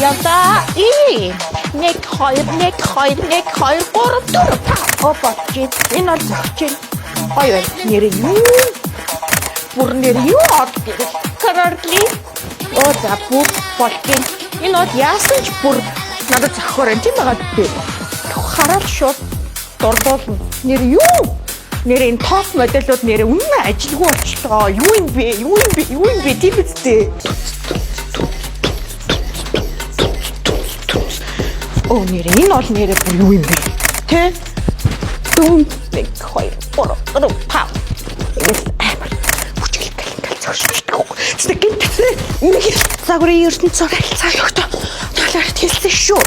яваа. Нэг хоёр, 3, 4, 5. Опочи. Энэ бол зогч. Гоё байна. Нэр юу? Бүр нэр юу одгийг. Карарли. Оо за бүр болчих. Энэ бол яасан ч бүр надад зохиор юм тийм байгаа дээ. Хараад шууд дурдуулна. Нэр юу? Нэр энэ топ модельуд нэр үнэн ажилгүй болчихлоо. Юу юм бэ? Тийм үстэй. Оо нэр энэ бол нэр бүр юу юм бэ? Тэ? 1 2 3 5. Yes, амар. Бүжгэл гал зогсчихдаг. Нэг загварын ертөнд цагаалцаа өгтөө. Талаар хэлсэн шүү.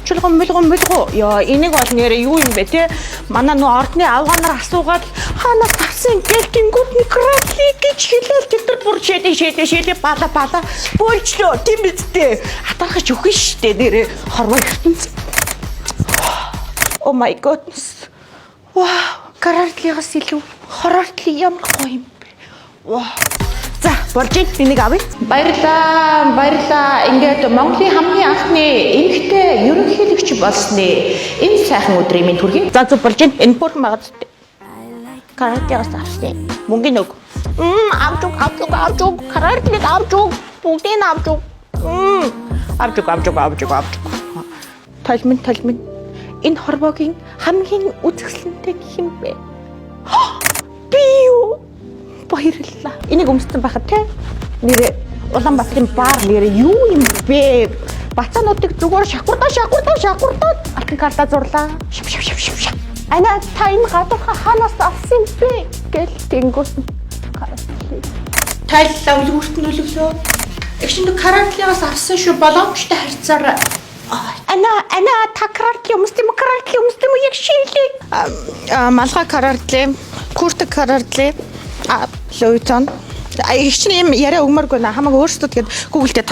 Чулган мөлгөө. Яа, энийг бол нэр юу юм бэ те? Манай нөө ордны авгаанаар асуугаад ханаас авсан гэлтэнгүүд микрофли гэж хэлээл тэр бүр шээдэ бала бөөлчлөө тийм үстэй. Хатаахч өгөн штэ нэрээ хорвоо ертөнд. Oh my goodness. Wow, карартлигаас илүү хорортли ямар гоё юм бэ. Wow. За, болж энийг авъя. Баярлаа. Ингээд Монголын хамгийн анхны эмэгтэй ерөнхийлөгч болсны энэ сайхан өдрийн минь төрхий. За, зүг болж энэ бүр магад. Карартлигаас авсан. Мөнгөний өг. Авч. Карартлиг авч. Бүгдийг авч. Авч. Толмин. Энэ хорвогийн хамгийн үзэсгэлэнтэй хэм бэ? Би юу? Баярлалаа. Энийг өмссөн байхад те нэрээ Улаанбаатарын баар нэрээ юу юм бэ? Бацаануудыг зүгээр шахурдаа алтан карта зурлаа. Шав. Ана та энэ гадуурхаа хаанаас авсан бэ? Гэл тэнгүүс тайллаа үлгүүрт нь үлглөө. Эхшин каратлигаас авсан шүү боломжтой харьцаар. Ана та каратли өмсдөм яг шилээ. Малгай каратли, куртэг каратли, Луитон. Ихч юм яриа өгмөргүй наа хамаагүй өөрсдөө тэгээд Google дээр